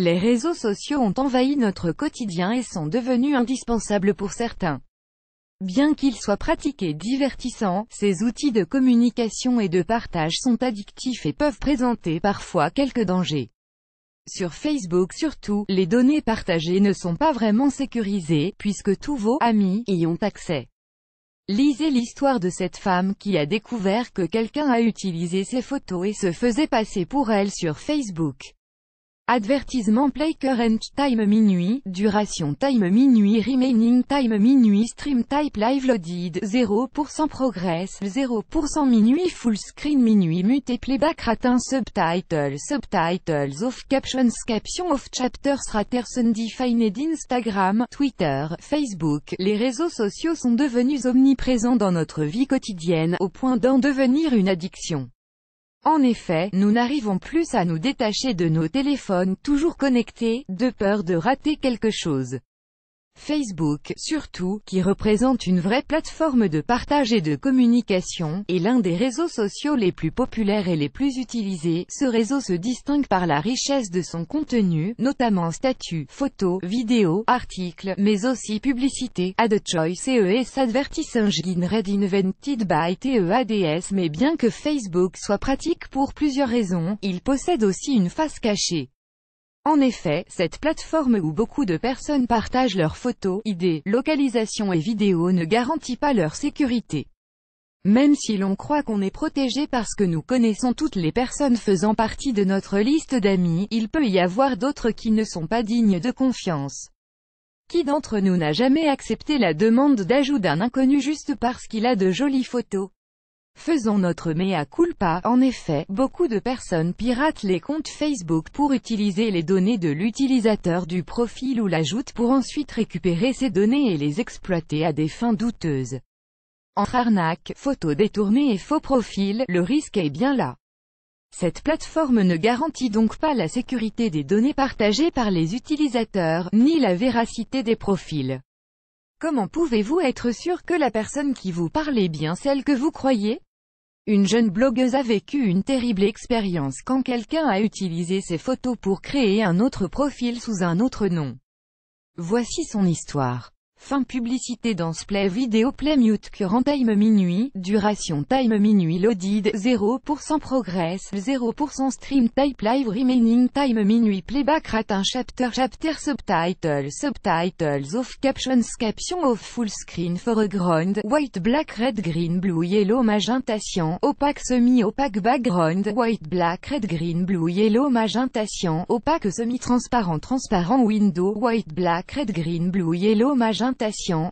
Les réseaux sociaux ont envahi notre quotidien et sont devenus indispensables pour certains. Bien qu'ils soient pratiques et divertissants, ces outils de communication et de partage sont addictifs et peuvent présenter parfois quelques dangers. Sur Facebook surtout, les données partagées ne sont pas vraiment sécurisées, puisque tous vos amis y ont accès. Lisez l'histoire de cette femme qui a découvert que quelqu'un a utilisé ses photos et se faisait passer pour elle sur Facebook. Advertisement play current time minuit, duration time minuit remaining time minuit stream type live loaded 0% progress 0% minuit full screen minuit mute playback ratin subtitles off captions caption off chapters raters undefined Instagram, Twitter, Facebook. Les réseaux sociaux sont devenus omniprésents dans notre vie quotidienne, au point d'en devenir une addiction. En effet, nous n'arrivons plus à nous détacher de nos téléphones toujours connectés, de peur de rater quelque chose. Facebook, surtout, qui représente une vraie plateforme de partage et de communication, est l'un des réseaux sociaux les plus populaires et les plus utilisés. Ce réseau se distingue par la richesse de son contenu, notamment statuts, photos, vidéos, articles, mais aussi publicités, ad choice et advertising read invented by TEADS. Mais bien que Facebook soit pratique pour plusieurs raisons, il possède aussi une face cachée. En effet, cette plateforme où beaucoup de personnes partagent leurs photos, idées, localisations et vidéos ne garantit pas leur sécurité. Même si l'on croit qu'on est protégé parce que nous connaissons toutes les personnes faisant partie de notre liste d'amis, il peut y avoir d'autres qui ne sont pas dignes de confiance. Qui d'entre nous n'a jamais accepté la demande d'ajout d'un inconnu juste parce qu'il a de jolies photos? Faisons notre mea culpa. En effet, beaucoup de personnes piratent les comptes Facebook pour utiliser les données de l'utilisateur du profil ou l'ajoutent pour ensuite récupérer ces données et les exploiter à des fins douteuses. Entre arnaques, photos détournées et faux profils, le risque est bien là. Cette plateforme ne garantit donc pas la sécurité des données partagées par les utilisateurs, ni la véracité des profils. Comment pouvez-vous être sûr que la personne qui vous parle est bien celle que vous croyez? Une jeune blogueuse a vécu une terrible expérience quand quelqu'un a utilisé ses photos pour créer un autre profil sous un autre nom. Voici son histoire. Fin publicité dans play vidéo play mute current time minuit, duration time minuit loaded 0% progress 0% stream type live remaining time minuit playback ratin chapter subtitles off captions caption off full screen foreground white black red green blue yellow magenta cyan opaque semi-opaque background white black red green blue yellow magenta cyan opaque semi-transparent transparent window white black red green blue yellow magenta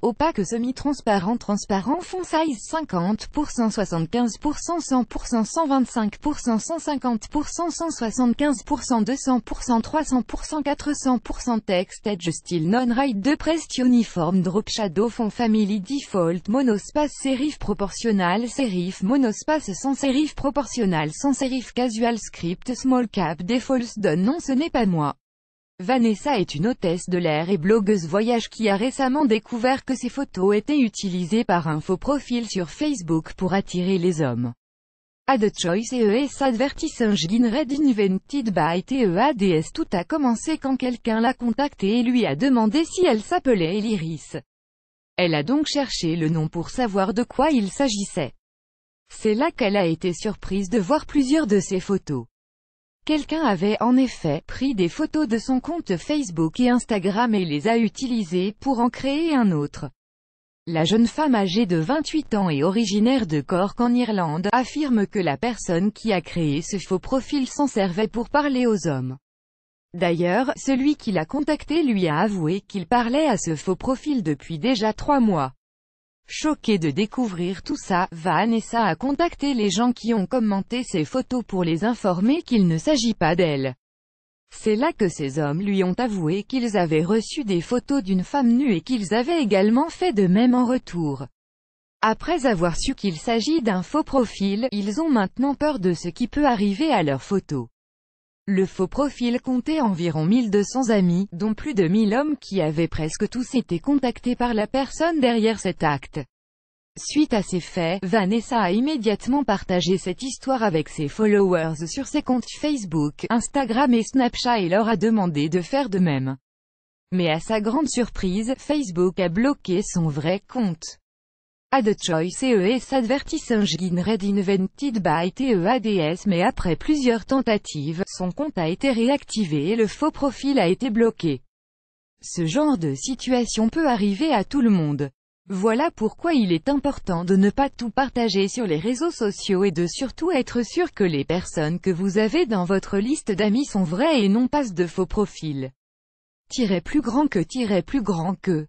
opaque semi-transparent transparent font size 50%, 75%, 100%, 125%, 150%, 175%, 200%, 300%, 400% texte edge style non-right de pressed uniform drop shadow font family default monospace serif proportional serif monospace sans serif proportional sans serif casual script small cap default donne non ce n'est pas moi. Vanessa est une hôtesse de l'air et blogueuse voyage qui a récemment découvert que ses photos étaient utilisées par un faux profil sur Facebook pour attirer les hommes. Ad choice et advertising read invented by TEADS. Tout a commencé quand quelqu'un l'a contactée et lui a demandé si elle s'appelait Eliris. Elle a donc cherché le nom pour savoir de quoi il s'agissait. C'est là qu'elle a été surprise de voir plusieurs de ses photos. Quelqu'un avait en effet pris des photos de son compte Facebook et Instagram et les a utilisées pour en créer un autre. La jeune femme âgée de 28 ans et originaire de Cork en Irlande, affirme que la personne qui a créé ce faux profil s'en servait pour parler aux hommes. D'ailleurs, celui qui l'a contacté lui a avoué qu'il parlait à ce faux profil depuis déjà 3 mois. Choquée de découvrir tout ça, Vanessa a contacté les gens qui ont commenté ses photos pour les informer qu'il ne s'agit pas d'elle. C'est là que ces hommes lui ont avoué qu'ils avaient reçu des photos d'une femme nue et qu'ils avaient également fait de même en retour. Après avoir su qu'il s'agit d'un faux profil, ils ont maintenant peur de ce qui peut arriver à leurs photos. Le faux profil comptait environ 1200 amis, dont plus de 1000 hommes qui avaient presque tous été contactés par la personne derrière cet acte. Suite à ces faits, Vanessa a immédiatement partagé cette histoire avec ses followers sur ses comptes Facebook, Instagram et Snapchat et leur a demandé de faire de même. Mais à sa grande surprise, Facebook a bloqué son vrai compte. Ad choice ES advertising red invented by TEADS mais après plusieurs tentatives, son compte a été réactivé et le faux profil a été bloqué. Ce genre de situation peut arriver à tout le monde. Voilà pourquoi il est important de ne pas tout partager sur les réseaux sociaux et de surtout être sûr que les personnes que vous avez dans votre liste d'amis sont vraies et non pas de faux profils. Plus grand que